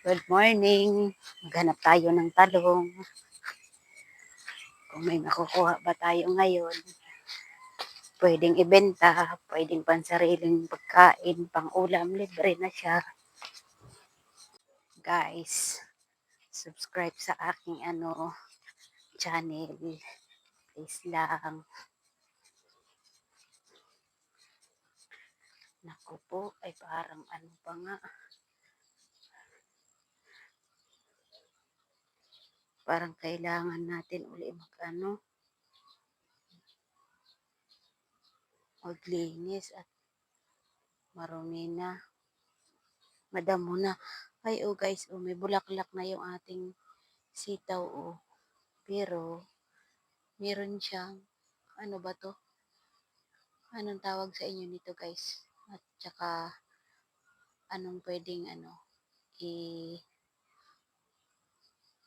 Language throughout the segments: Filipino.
Good morning. Maghanap tayo ng talong. Kung may makukuha ba tayo ngayon, pwedeng ibenta, pwedeng pansariling pagkain, pang ulam, libre na siya. Guys, subscribe sa aking channel. Please lang. Naku po, ay parang ano pa nga. Parang kailangan natin uli maglinis at marumi na. Madamo na. Ay, oh guys, oh, may bulaklak na yung ating sitaw, oh. Pero, meron siyang, ano ba to? Anong tawag sa inyo nito, guys? At saka, anong pwedeng,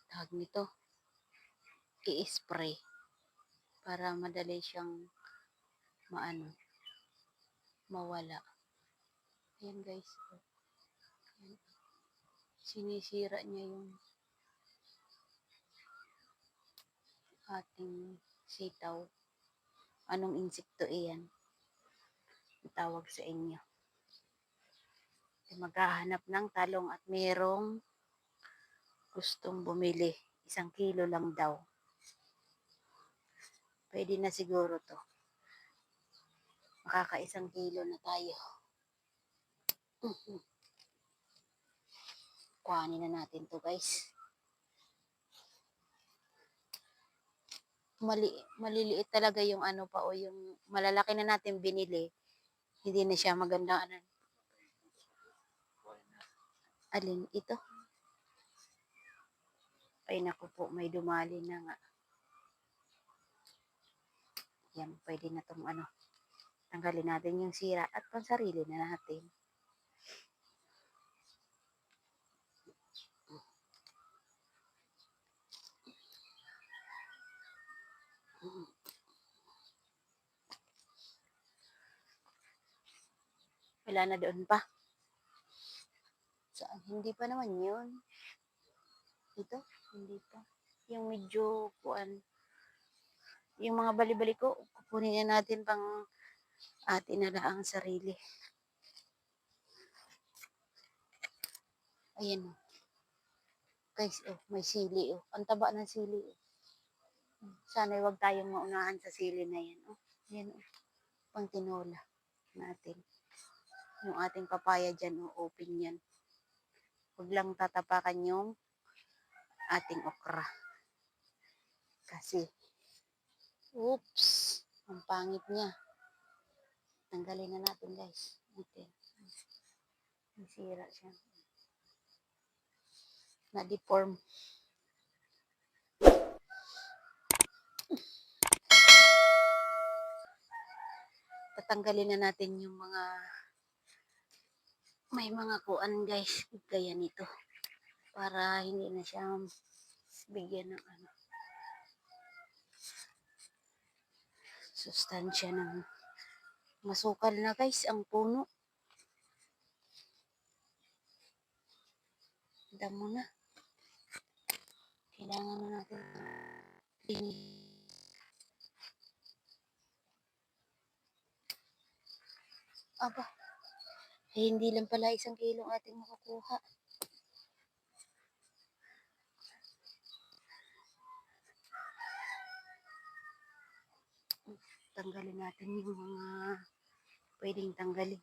tawag nito, i-spray para madali siyang mawala. Ayan, guys. Ayan. Sinisira niya yung ating sitaw. Anong insekto iyan? Tawag sa inyo. Maghahanap ng talong at merong gustong bumili. 1 kilo lang daw. Pwede na siguro to. Makaka 1 kilo na tayo. Kuhanin na natin to, guys. Maliliit talaga yung yung malalaki na natin binili. Hindi na siya maganda. Alin ito? Ay naku po, may dumali na nga. Yan, pwede na tong tanggalin natin yung sira at pansarili na natin. Wala na doon pa. Saan? Hindi pa naman yun. Ito, hindi pa. Yung medyo yung mga bali-bali ko, kukunin na natin pang atin na lang ang sarili. Ayan o. Guys, may sili o. Ang taba ng sili o. Sana wag tayong maunahan sa sili na yan. Ayan o. Pang tinola natin. Yung ating papaya dyan o. Open yan. Huwag lang tatapakan yung ating okra. Kasi, oops, ang pangit niya. Tanggalin na natin, guys. Okay. Nasira siya. Na-deform. Tatanggalin na natin yung may mga kuan, guys. Gaya nito. Para hindi na siya bigyan ng sustansya ng masukal na, guys, ang puno. Damo na. Kailangan na natin aba, hindi lang pala 1 kilo ating makukuha. Tanggalin natin yung mga pwedeng tanggalin.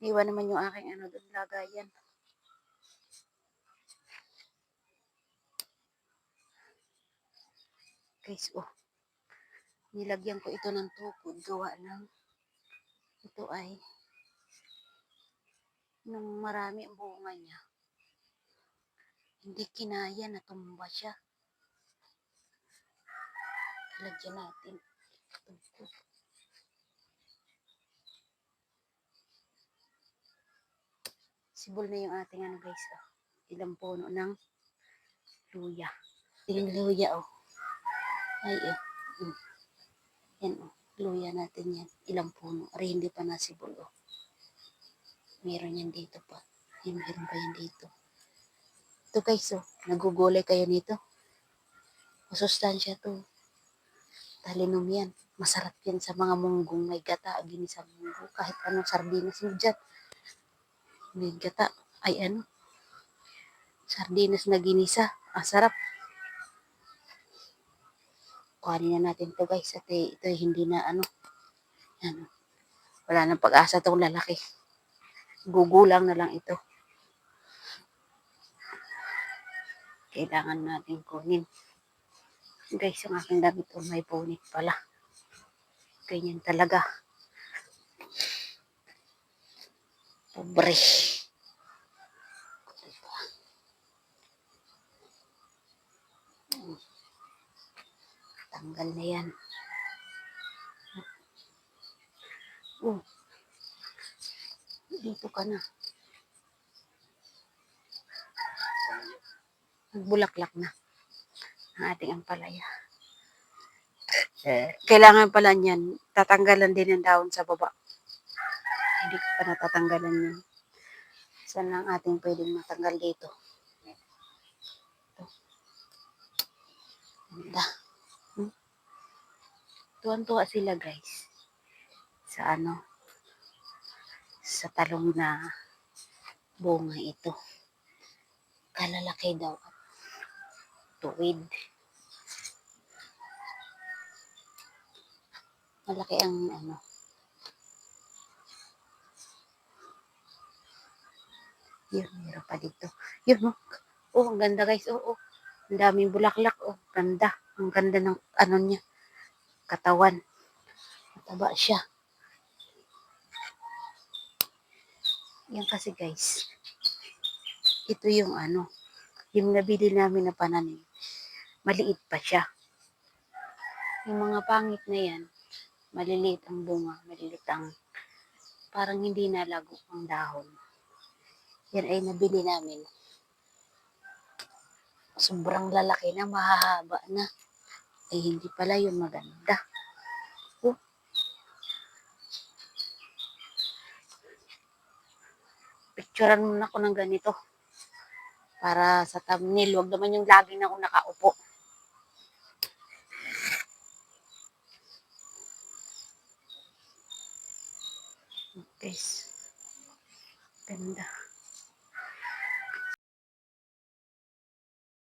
Iwan naman yung aking doon lagayan. Guys, nilagyan ko ito ng tukod. Gawa ng ito ay nung marami ang bunga niya. Hindi kinaya, natumba siya. Lagyan natin. Tukod. Sibol na yung ating guys. Ilang puno ng luya. Yung luya, ay Yan o, luya natin yan. Ilang puno. Ari, hindi pa nasibol o. Meron yan dito pa. Yan, meron pa yan dito. Ito guys o, nagugulay kayo nito. Masustansya to. Talinom yan. Masarap yan sa mga munggong may gata. Ginisang munggo. Kahit anong sardinas mo dyan. May gata. Ay ano. Sardinas na ginisa. Ang sarap. Kuhanin na natin to guys. At ito hindi na ano. Ano. Wala nang pag-asa tong lalaki. Gugulang na lang ito. Kailangan natin kunin. Guys, yung aking damit may punit pala. Ganyan talaga. Pobre. Tanggal na yan. Oh. Dito ka na. Nagbulaklak na ang ating ampalaya. Kailangan pala niyan, tatanggalan din ang daon sa baba. Hindi ko pa natatanggalan yun. Saan lang ating pwedeng matanggal dito? Ito. Ganda. Tuwan-tuwa sila guys. Sa ano? Sa talong na bunga ito. Kalalaki daw. Tuwid. Malaki ang ano. Yun, meron pa dito. Yun, oh. Oh, ang ganda guys. Oh, oh. Ang daming bulaklak. Oh, ganda. Ang ganda ng ano niya. Katawan. Mataba siya. Yan kasi guys. Ito yung ano. Yung nabili namin na pananim. Maliit pa siya. Yung mga pangit na yan. Maliliit ang bunga. Maliliit ang parang hindi nalago ang dahon. Yan ay nabili namin. Sobrang lalaki na, mahahaba na. Ay hindi pala yun maganda. Oh. Picturean muna ako ng ganito. Para sa thumbnail, wag naman yung lagi na ako nakaupo. Guys, ganda.